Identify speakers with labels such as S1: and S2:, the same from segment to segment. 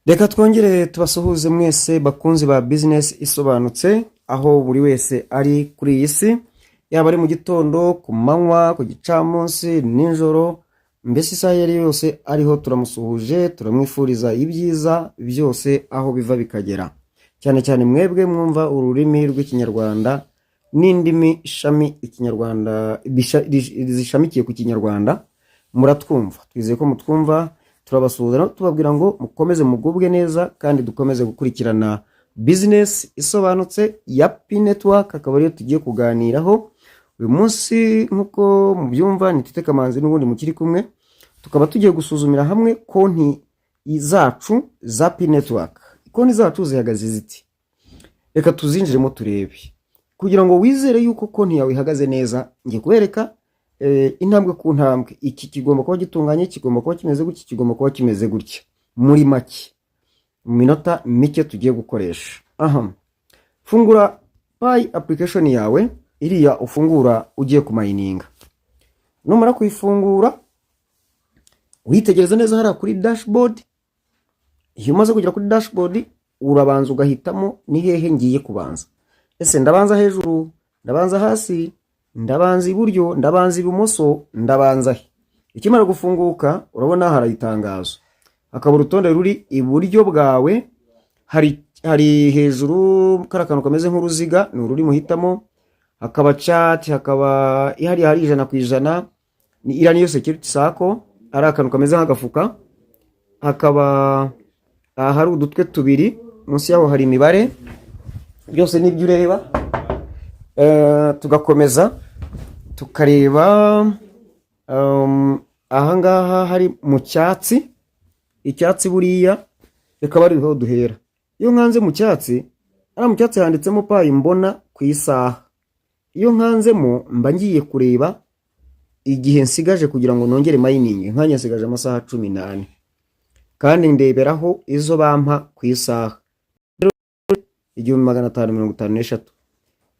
S1: Reka twongere tubasuhuze mwese bakunzi ba business isobanutse aho buri wese ari kuri iyi si, yaba ari mu gitondo, ku manywa, ku gicamunsi, nijoro, mbese isaha yari yose ariho turamusuhuje, turamwifuriza ibyiza byose aho biva bikagera. Cyane cyane mwebwe mwumva ururimi rw'ikinyarwanda n'indimi shami ikinyarwanda zishamikiye ku kinyarwanda, muratwumva. Twizeye ko mutwumva. Turabasuhuza tubabwira ngo mukomeze mugubwe neza kandi dukomeze gukurikirana business isobanutse ya P Network. Akaba ariyo tugiye kuganiraho uyu munsi. Nkuko mubyumva ni Tete Kamanzi n'ubundi mukiri kumwe, tukaba tugiye gusuzumira hamwe konti zacu za P Network. Konti zacu zihagaze ziti, reka tuzinjiremo turebe kugira ngo wizere yuko konti yawe ihagaze neza. Ngiye kubereka intambwe ku ntambwe, iki kigomba kuba gitunganye, kigomba kuba kimeze gutya, kigomba kuba kimeze gutya, muri make mu minota mike tugiye gukoresha. Fungura Pi application yawe, iriya ufungura ugiye kumayininga. Numara kuyifungura witegereza neza hariya kuri dashboard. Iyo umaze kugera kuri dashboard urabanza ugahitamo ni hehe ngiye kubanza. Ese ndabanza hejuru, ndabanza hasi, ndabanza iburyo, ndabanza ibumoso, ndabanza he? Ikimara gufunguka urabona hari itangazo, hakaba urutonde ruri iburyo bwawe, hari hejuru karakantu kameze nk'uruziga, ni ururi muhitamo. Hakaba chat, hakaba ihari 100%, ni ira niyo security sako, ari akantu kameze nk'agafuka. Hakaba hari udutwe tubiri, munsi yaho hari imibare, byose nibyo ureba. Tugakomeza tukareba ahangaha hari mu cyatsi, icyatsi buriya bikaba ariho duhera. Iyo nkanze mu cyatsi, ari mu cyatsi handitsemo Pi mbona ku isaha. Iyo nkanzemo mba ngiye kureba igihe nsigaje kugira ngo nongere mining. Nkanya nsigaje amasaha 18 kandi ndeberaho izo bampa ku isaha 1553.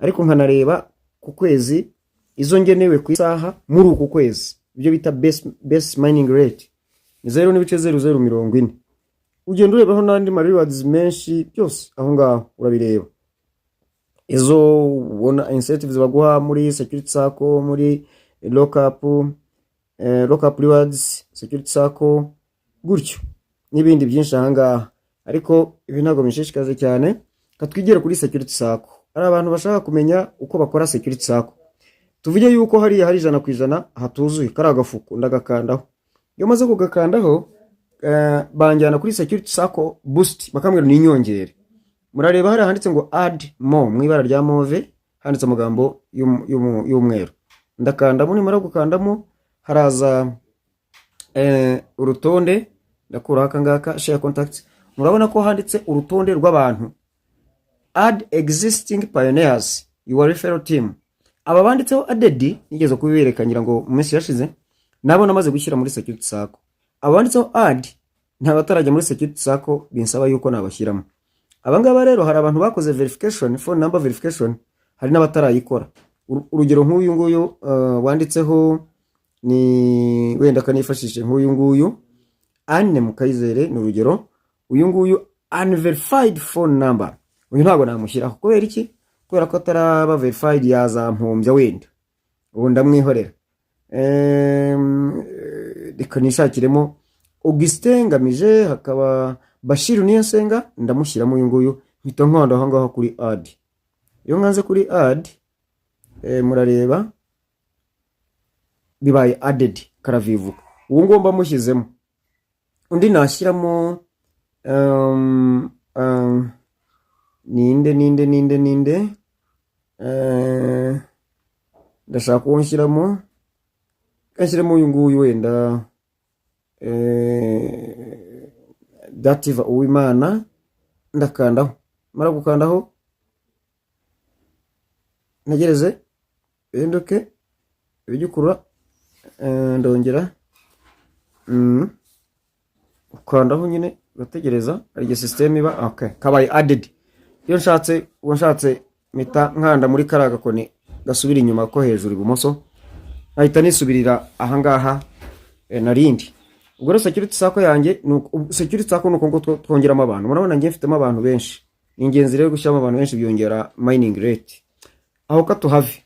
S1: Ariko nkanareba ku kwezi izo ngenewe ku isaha muri uku kwezi, ibyo bita best mining rate ni 0.0040. Ugenda urebaho n'andi rewards menshi, byose aho ngaho urabireba. Izo ubona incentives baguha muri security sako, muri lockup rewards, security sako, gutyo n'ibindi byinshi aha ngaha. Ariko ibi ntabwo bishishikaje cyane, katwigera kuri security sako. Hari abantu bashaka kumenya uko bakora security sako. Tuvuge yuko hari 100% hatuzuye karagafuko, ndagakandaho. Iyo maze kugakandaho banjyana kuri security sako boost, bakambwira ni inyongere. Murareba hari handitse ngo add more mu ibara rya move, handitse amagambo y'umweru. Ndakandamo, nimara gukandamo haraza urutonde, ndakura aka ngaka share contacts. Murabona ko handitse urutonde rw'abantu. Add existing pioneers, your referral team. Aba banditseho added, nigeze kubibereka ngira ngo mu minsi yashize, nabo namaze gushyira muri security sako. Aba banditseho add nta batarajya muri security sako, binsaba yuko nabashyiramo. Abangaba rero hari abantu bakoze verification, phone number verification, hari n'abatarayikora. Urugero nk'uyu nguyu wanditseho ni wenda kanifashishe nk'uyu nguyu Anne Mukayizere, ni urugero. Uyu nguyu unverified phone number, uyu ntabwo namushyiraho. Kubera iki? Kubera ko ataraba verified, yazampombya wenda, ubu ndamwihorera. Reka nishakiremo Augustin Ngamije, hakaba Bashiru Niyosenga, ndamushyiramo uyu nguyu. Mpita nkwanda aho ngaho kuri add. Iyo nkanze kuri add, murareba bibaye added, karavivuka. Ubu ngomba mushyizemo. Undi nashyiramo ninde ndashaka kunshyiramo, kashyiramo uyu nguyu wenda Dativa Uwimana. Ndakandaho, mara gukandaho nagereze bendoke bigikurura, ndongera ukandaho nyine ugategereza ari system iba okay, kabaye added. Iyo nshatse mita nkanda muri karaga koni gasubira inyuma ko hejuru ibumoso, ahita nisubirira aha ngaha narindi. ubwo rero security sako yanjye security sako nuko ngo twongeramo abantu. Murabona ngiye mfitemo abantu benshi, ni ingenzi rero gushyiramo abantu benshi byongera mining rate. Aho katuhave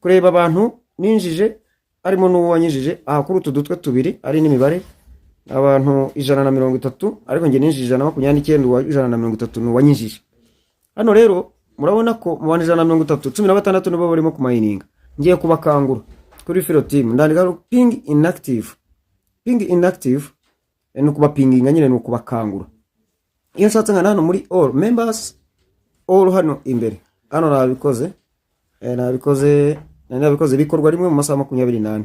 S1: kureba abantu ninjije arimo n'uwanyijije aha kuri utu dutwe tubiri ari n'imibare abantu 130, ariko nge ninjije 129 wa 130 n'uwanyijije. Hano rero murabona ko mu bantu 130 16 nibo barimo ku mining. Ngiye kubakangura kuri Firo team ndandika ping inactive. Ping inactive ni kubapinginga nyine ni kubakangura. Iyo nshatse nka hano muri all members, all hano imbere hano nabikoze bikorwa rimwe mu masaha 28.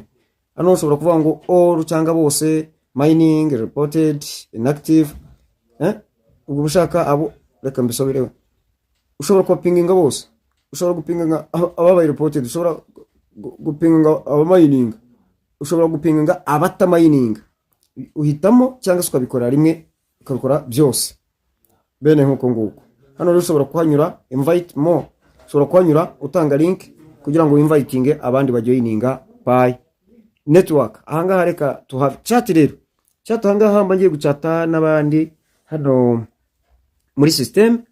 S1: Hano ushobora kuvuga ngo all cyangwa bose, mining reported inactive, ubwo ushaka abo reka mbisoberewe. Ushobora kupinginga bose, ushobora gupinga ababaye reported, ushobora gupinga aba mining, ushobora gupinga abata mining. Uhitamo cyangwa se ukabikora rimwe ukabikora byose bene nkuko nguko. Hano rero ushobora kuhanyura invite more, ushobora kuhanyura utanga link kugira ngo inviting abandi bajoininga Pi network. Ahangaha reka tuha chat rero. Chat ahangaha mba ngiye guchata n'abandi hano muri system.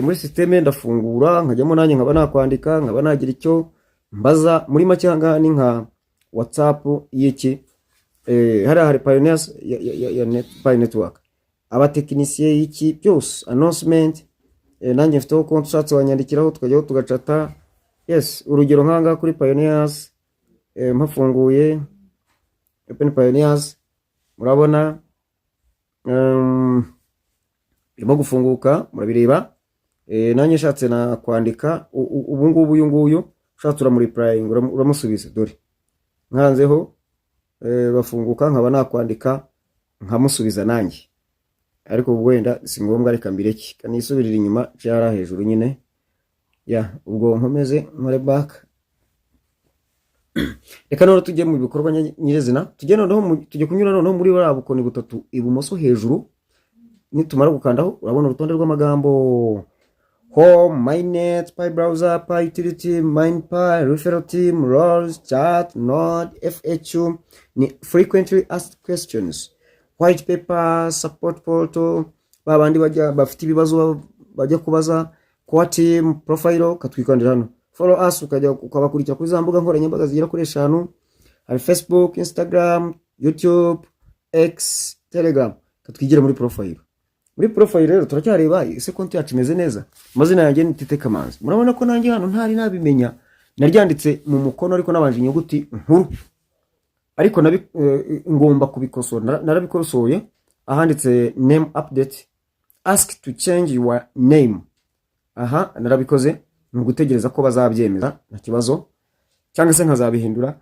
S1: Muri system ndafungura nkajyamo nanjye nkaba nakwandika, nkaba nagira icyo mbaza. Muri make ahangaha ni nka WhatsApp y'iki hari pioneers ya Pi network, abatekinisiye y'iki byose, announcement. Nanjye mfiteho konti ushatse wanyandikiraho tukajyaho tugacata. Yes, urugero nkanga kuri pioneers mpafunguye open pioneers, murabona irimo gufunguka murabireba. Nanjye shatse na kwandika ubu ngubu uyu nguyu ushatse uramureplying uramusubiza dore nkanzeho bafunguka nkaba nakwandika nkamusubiza nanjye. Ariko ubwo wenda si ngombwa reka mbireke kanisubirira inyuma cyara hejuru nyine ubwo nkomeze nkore back. Reka none tujye mu bikorwa nyirezina, tujye kunyura noneho muri bukoni butatu ibumoso hejuru. Nitumara gukandaho urabona urutonde rw'amagambo: home, mainnet, Pi browser, Pi utility, MinePi, referral team, roles, chat, node, FAQ, ni frequently asked questions, white paper, support portal, babandi bafite ibibazo bajya kubaza, core team, profile. Katwikandira hano follow us ukabakurikira kuri za mbuga nkoranyambaga zigera kuri 5, hari Facebook, Instagram, YouTube, X, Telegram. Katwigira muri profile. Muri profile rero turacyareba ese konti yacu imeze neza. Amazina yanjye ni Tete Kamanzi. Murabona ko nanjye hano ntari nabimenya, naryanditse mu mukono ariko nabanje inyuguti nkuru, ariko ngomba kubikosora. Narabikosoye ahanditse name update, ask to change your name. Narabikoze ngutegereza ko bazabyemeza nta kibazo, cyangwa se nkazabihindura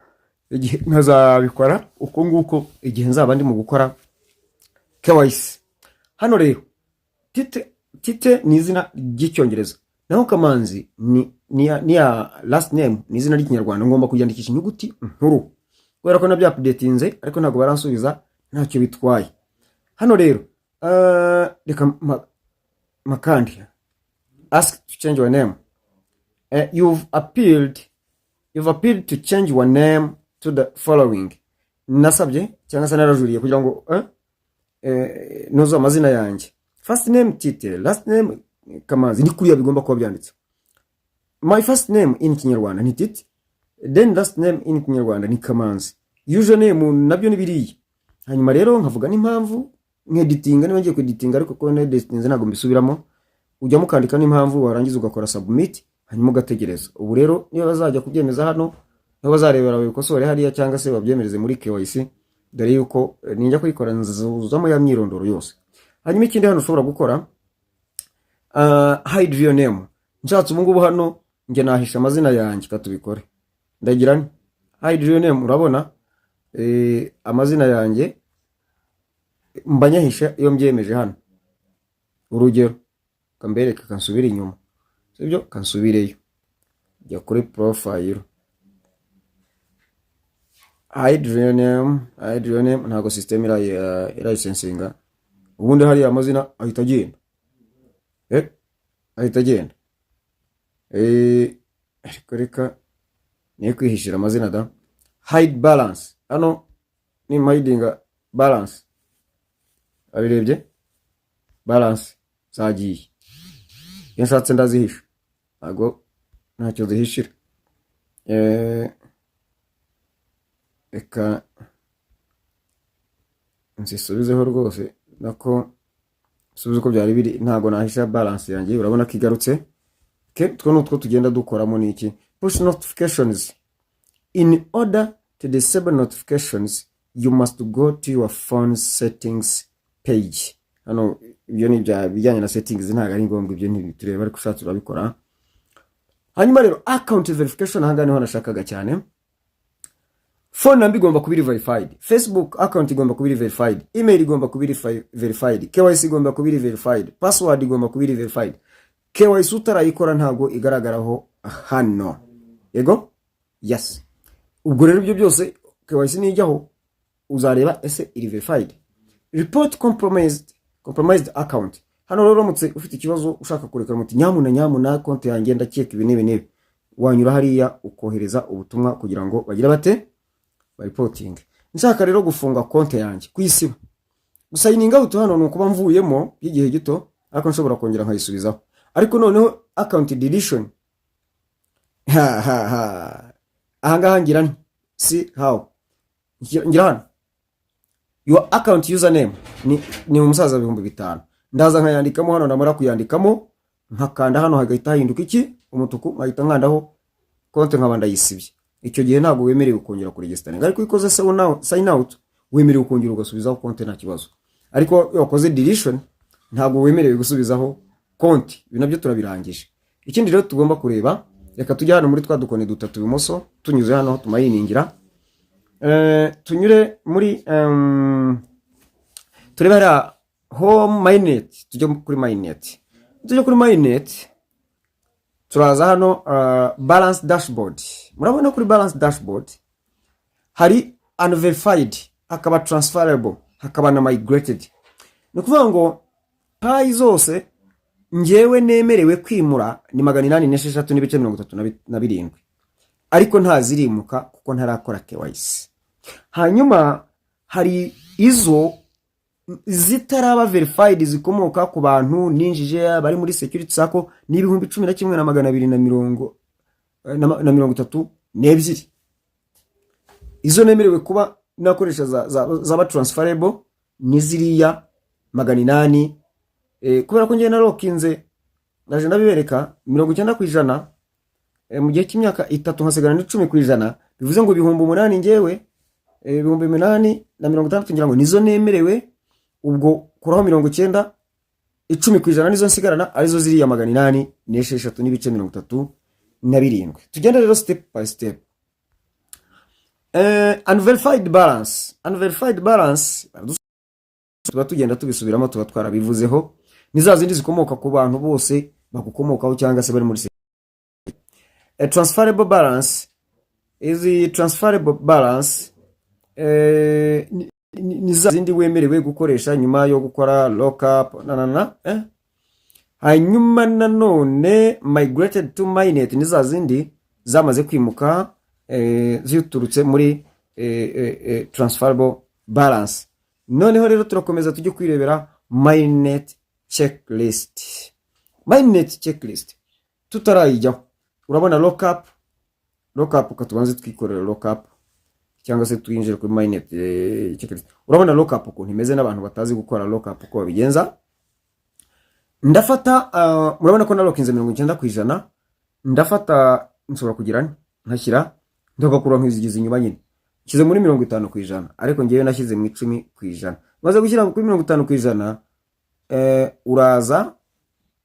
S1: igihe nkazabikora uko nguko igihe nzaba ndi mu gukora KYC. Hano rero Tite ni izina ry'icyongereza, naho Kamanzi ni ya last name, ni izina ry'ikinyarwanda. Ngomba kujyandikisha inyuguti nkuru kubera ko nabyo updatinze, ariko ntago baransubiza, ntacyo bitwaye. Hano rero reka makandi ask to change your name. You've appealed to change your name to the following. Nasabye cyangwa se narajuriye kugira ngo nozo amazina yanjye. First name Tite, last name Kamanzi. Ni kuriya bigomba kuba byanditse. My first name in Kinyarwanda ni Tite, then last name in Kinyarwanda ni Kamanzi. Username nabyo ni biriya. Hanyuma rero nkavuga n'impamvu nkeditinga, niba ngiye kweditinga ariko ko neditinze ntago mbisubiramo. Ujya mukandika n'impamvu warangiza ugakora submit, hanyuma ugategereza. Ubu rero niba bazajya kubyemeza hano, niba bazarebera babikosore hariya cyangwa se babyemereze muri KYC, dore yuko ninjya kuyikora nzuzamo ya myirondoro yose. Hanyuma ikindi hano ushobora gukora hide your name. Nshatse ubu ngubu hano nge nahisha amazina yanjye, katubikore. Ndagira hide your name. Urabona amazina yanjye mbanyahisha iyo mbyemeje hano. Urugero kambereka kansubira inyuma, sibyo? Kansubireyo jya kuri profile, hide your name. Ntago system irayisensinga. Ubundi hari amazina ahita agenda, ahita agenda. Reka ni kwihishira amazina da. Hide balance. Hano ni hidinga balance abirebye balance zagiye iyo nshatse ndazihisha ntago ntacyo zihishira reka nzisubizeho rwose nako subiza uko byari biri ntago nahisha balance yanjye urabona ko igarutse two nutwo tugenda dukoramo niki push notifications. In order to disable notifications you must go to your phone settings page. Hano ibyo ni bijyanye na settings ntago ari ngombwa ibyo ntibitureba ariko ushatse urabikora. Hanyuma rero account verification hanga niho nashakaga cyane. Phone number igomba kubiri verified, Facebook account igomba kubiri verified, email igomba kubiri verified, KYC igomba kubiri verified, password igomba kubiri verified. KYC utarayikora ntago igaragaraho hano. Yego? Yes. Ubwo rero ibyo byose KYC nijyaho uzareba ese iri verified. Report compromised account. Hano rero uramutse ufite ikibazo ushaka kureka muti nyamuna konti yanjye ndakeka ibi nibi wanyura hariya ukohereza ubutumwa kugira ngo bagira bate reporting. Nshaka rero gufunga konti yanjye kuyisiba. Gusayininga out hano nukuba mvuyemo y'igihe gito ariko nshobora kongera nkayisubizaho. Ariko noneho account deletion ahangaha ngira si how ngira hano your account username ni umusaza 5,000 ndaza nkayandikamo hano ndamara kuyandikamo nkakanda hano hagahita hinduka iki umutuku nkahita nkandaho konti nkabanda yisibye. Icyo gihe ntabwo wemerewe kongera kuregister ariko ikoze sign out wemerewe kongera ugasubizaho konti nta kibazo. Ariko yakoze deletion ntabwo wemerewe gusubizaho konti. Ibi nabyo turabirangije. Ikindi rero tugomba kureba reka tujya hano muri twa dukoni dutatu bimoso tunyuze hano tumayiningira tunyure muri turebera home mainnet tujye kuri mainnet turaza hano balance dashboard. Murabona kuri balance dashboard hari unverified hakaba transferable hakaba na migrated. Nukuvuga ngo payi zose ngewe nemerewe kwimura ni 846.37 ariko ntazirimuka kuko ntarakora KYC. Hanyuma hari izo zitaraba verified zikomoka ku bantu ninjije bari muri security sako ni 11,232 izo nemerewe kuba nakoresha za transferable ni ziriya 800 kubera ko ngiye narokinze naje ndabibereka 90% mu gihe cy'imyaka 3 nkasigana ni 10% bivuze ngo 8,000 ngewe 8,860 ngira ngo nizo nemerewe. Ubwo kuraho 90 10% nizo nsigarana arizo ziriya 846.37. Tugenda rero step by step. Unverified balance tuba tugenda tubisubiramo tuba twarabivuzeho nizazindi zikomoka ku bantu bose bagukomokaho cyangwa se bari muri transferable balance nizazindi wemerewe gukoresha nyuma yo gukora lockup hanyuma nanone migrated to mainnet nizazindi zamaze kwimuka ziturutse muri transferable balance. Noneho rero turakomeza tujye kwirebera mainnet checklist tutarayijyaho. Urabona lockup ukatubanze twikorera lockup cyangwa se twinjire kuri mainnet checklist. Urabona lockup ukuntu imeze n'abantu batazi gukora lockup uko babigenza. Ndafata murabona ko narokinze 90%. Ndafata nshobora kugira nkashyira ndagakura nk'izigize inyuma nyine kize muri 50% ariko ngiye nashyize mu 10%. Maze gushyira kuri 50% uraza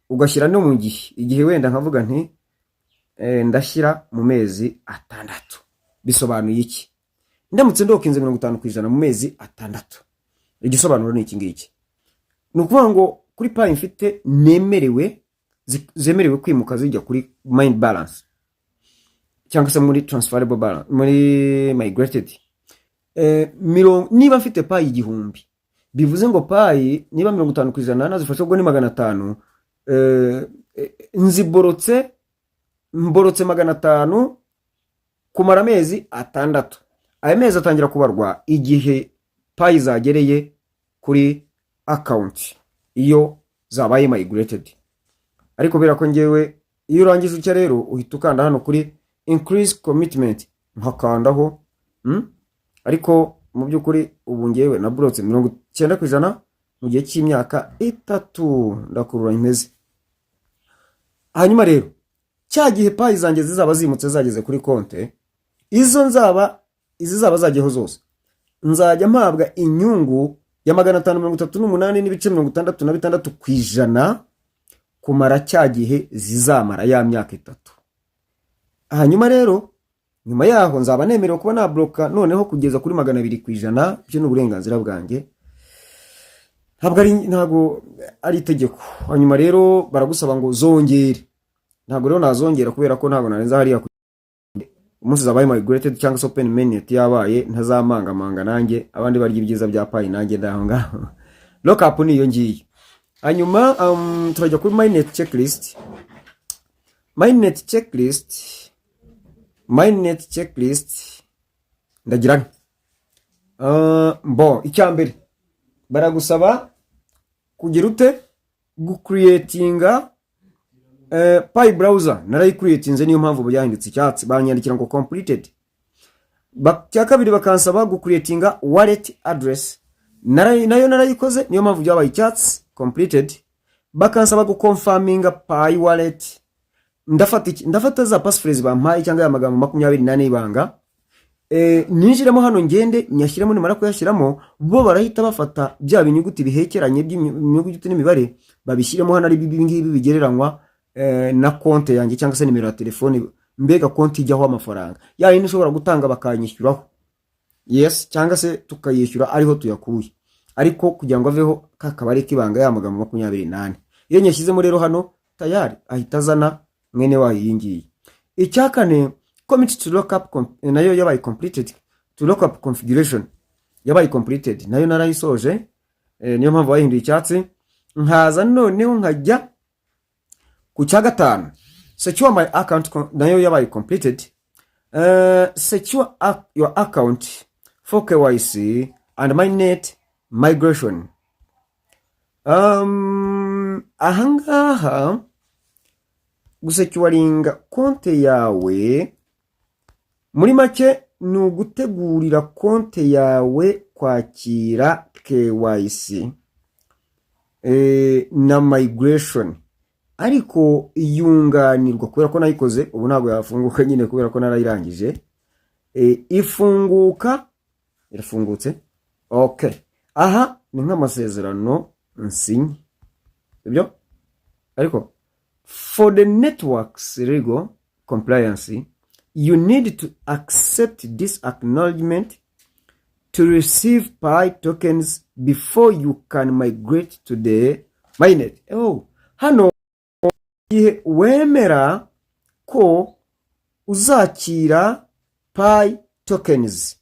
S1: ugashyira no mu igihe wenda nkavuga nti ndashyira mu mezi 6. Bisobanuye iki? Ndamutse ndokinze 50% mu mezi 6. Igisobanuro ni iki ngiki? Nukuvuga ngo kuri payi mfite zemerewe kwimuka zijya kuri main balance cyangwa se muri transferable balance muri migrated. Niba mfite payi 1,000 bivuze ngo payi niba 50% nazifasha ubwo ni 500 nziborotse 500 kumara amezi 6. Ayo mezi atangira kubarwa igihe payi zagereye kuri account iyo zabaye migrated. Ariko bera ko ngewe iyo urangije utya rero uhita ukanda hano kuri increase commitment nkakandaho. Ariko mu by'ukuri ubu ngewe na block 90% mu gihe cy'imyaka 3 ndakurura imeze. Hanyuma rero cya gihe payi zanjye zizaba zimutse zageze kuri konte, izi zaba zagiyeho zose nzajya mpabwa inyungu ya 538 n'ibice 66 kwijana kumara cya gihe zizamara ya myaka 3. Hanyuma rero nyuma yaho nzaba nemerewe kuba nabloka noneho kugeza kuri 200 kwijana. Byo n'uburenganzira bwanjye, ntabwo ari itegeko. Hanyuma rero baragusaba ngo zongere, ntabwo rero nazongera kubera ko ntabwo narenza hariya umunsi zabaye migrated cyangwa open mainnet yabaye ntazamangamanga nanjye abandi barya ibyiza bya payi nanjye ndahanga. Lockup niyo ngiye. Hanyuma turajya kuri mainnet checklist. Mainnet checklist ndagira icyambere baragusaba kugira ute gucreatinga Pi browser. Narayicreatinze niyo mpamvu byahindutse icyatsi, banyandikira ngo completed. Cya kabiri bakansaba gucreatinga wallet address, nayo narayikoze niyo mpamvu byabaye icyatsi completed. Bakansaba guconfirminga Pi wallet. Ndafata za passphrase bampaye cyangwa ya magambo 28 ibanga, ninjiremo hano ngende nyashyiramo, nimara kuyashyiramo bo barahita bafata bya binyuguti bihekeranye by'inyuguti n'imibare babishyiremo hano ari ngibi bigereranywa na konte yanjye cyangwa se nimero ya telefone, mbega konti ijyaho amafaranga yari nishobora gutanga bakanyishyuraho, yes, cyangwa se tukayishyura ariho tuyakuye. Ariko kugira ngo aveho kakabare kibanga ya magambo 28 iyo nyashyizemo rero hano tayari ahita azana mwene wayo yingiye. Icyakane commit to lookup nayo yabaye completed, to lookup configuration yabaye completed nayo narayisoje, niyo mpamvu bahinduye icyatsi. Nkaza noneho nkajya ku cya gatanu secure my account, nayo yabaye completed. Secure your account for KYC and mainnet migration. Ahangaha gusecuringa konte yawe muri make ni ugutegurira konte yawe kwakira KYC na migration. Ariko iyunganirwa kubera ko nayikoze ubu ntabwo yafunguka nyine kubera ko narayirangije. Irafungutse. Okay, aha ni nk'amasezerano nsinye ibyo. Ariko for the network's legal compliance, you need to accept this acknowledgement to receive Pi tokens before you can migrate to the mainnet. Hano igihe wemera ko uzakira Pi tokens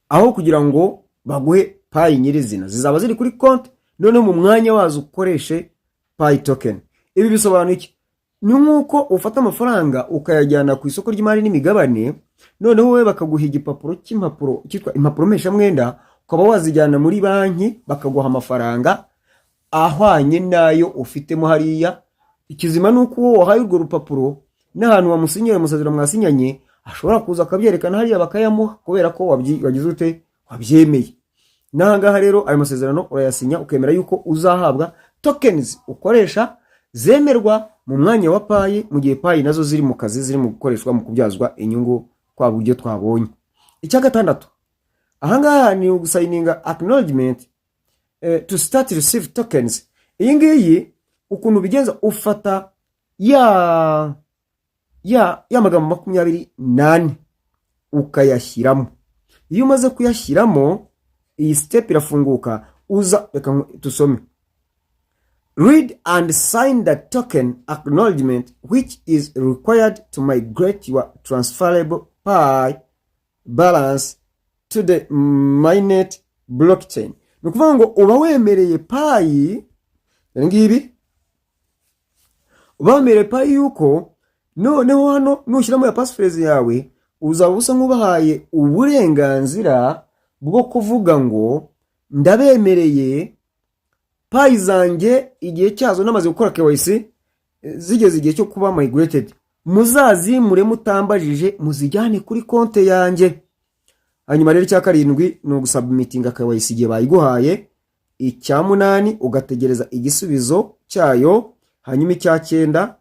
S1: aho kugira ngo baguhe Pi nyirizina zizaba ziri kuri konti, none mu mwanya wazo ukoreshe Pi token. Ibi bisobanuye iki? Ni nkuko ufata amafaranga ukayajyana ku isoko ry'imari n'imigabane, noneho wowe bakaguha igipapuro cy'impapuro cyitwa impapuro mesha mwenda, ukaba wazijyana muri banki bakaguha amafaranga ahwanye nayo ufitemo hariya. Ikizima nuko wowe wahaye urwo rupapuro n'ahantu wamusinyira musazira mwasinyanye ashobora kuza akabyerekana hariya bakayamuha kubera ko wagize ute wabyemeye. Nahangaha rero ayo masezerano urayasinya ukemera yuko uzahabwa tokens ukoresha zemerwa mu mwanya wa Pi, mu gihe Pi nazo ziri mu kazi, ziri mu gukoreshwa mu kubyazwa inyungu kwa buryo twabonye. Icya gatandatu ahangaha ni ugusigninga acknowledgement to start receive tokens. Iyi ngiyi ukuntu bigenza ufata ya magambo 28 ukayashyiramo. Iyo umaze kuyashyiramo iyi step irafunguka, uza reka tusome. Read and sign the token acknowledgement which is required to migrate your transferable Pi balance to the mainnet blockchain. Nukuvuga ngo uba wemereye Pi ngibi, uba wemereye Pi yuko noneho hano nushyiramo ya passphrase yawe uzaba usa nk'ubahaye uburenganzira bwo kuvuga ngo ndabemereye payi zanjye igihe cyazo namaze gukora KYC zigeze igihe cyo kuba migrated, muzazimure mutambajije muzijyane kuri konte yanjye. Hanyuma rero icya karindwi ni ugusubmitinga KYC igihe bayiguhaye. Icya munani ugategereza igisubizo cyayo. Hanyuma icya cyenda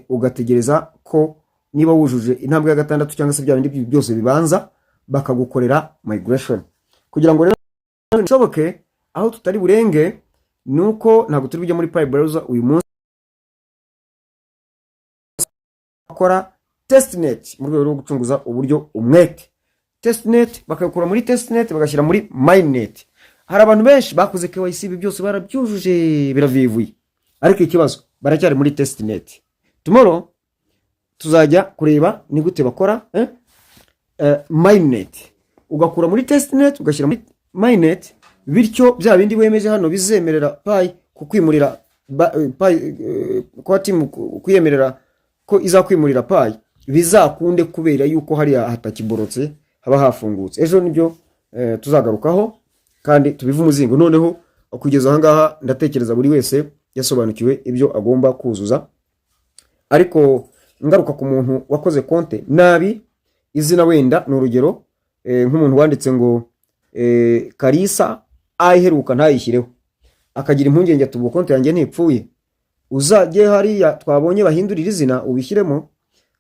S1: ugategereza ko niba wujuje intambwe ya gatandatu cyangwa se bya bindi byose bibanza bakagukorera migration. Kugira ngo rero bishoboke aho tutari burenge nuko ntabwo turi bujye muri Pi browser uyu munsi akora testnet mu rwego rwo gucunguza uburyo umwete. Testnet bakakura muri testnet bagashyira muri mainnet. Hari abantu benshi bakoze KYC ibi byose barabyujuje biravivuye, ariko ikibazo baracyari muri testnet. Tomorrow tuzajya kureba ni gute bakora mainnet, ugakura muri testnet ugashyira muri mainnet, bityo bya bindi wemeje hano bizemerera Pi kukwimurira kwa team kuyemerera ko izakwimurira Pi bizakunde kubera yuko hari hatakiborotse haba hafungutse. Ejo nibyo tuzagarukaho kandi tubiva umuzingo. Noneho kugeza aha ngaha ndatekereza buri wese yasobanukiwe ibyo agomba kuzuza, ariko ngaruka ku muntu wakoze konte nabi, izina wenda ni urugero nk'umuntu wanditse ngo Karisa aheruka ntayishyireho, akagira impungenge ati ubwo konte yanjye ntipfuye. Uzajye hariya twabonye bahindurira izina ubishyiremo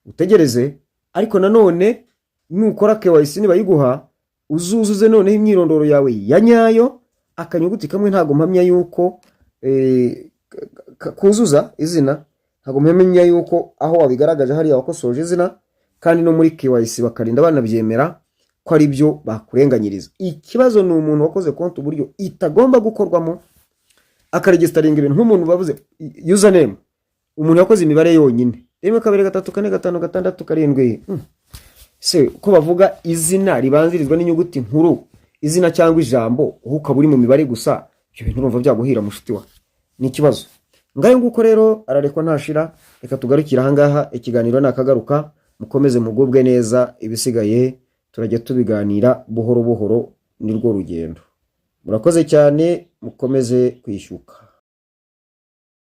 S1: utegereze, ariko nanone nukora KYC nibayiguha uzuzuze noneho imyirondoro yawe ya nyayo, akanyuguti kamwe ntago mpamya yuko kuzuza izina, ntago mpamya yuko aho wabigaragaje hariya wakosoje izina, kandi no muri KYC bakarinda banabyemera ko ari byo bakurenganyiriza. Ikibazo ni umuntu wakoze konti uburyo itagomba gukorwamo, akaregistaringa ibintu nk'umuntu bavuze username, umuntu yakoze imibare yonyine 1 2 3 4 5 6 7 se ko bavuga izina ribanzirizwa n'inyuguti nkuru, izina cyangwa ijambo ukaba uri mu mibare gusa, ibyo bintu urumva byaguhira mushuti wa, ni ikibazo. Ngayo nguko rero ararekwa ntashira. Reka tugarukira aha ngaha, ikiganiro nakagaruka. Mukomeze mugubwe neza, ibisigaye turajya tubiganira buhoro buhoro, nirwo rugendo. Murakoze cyane, mukomeze kwishyuka.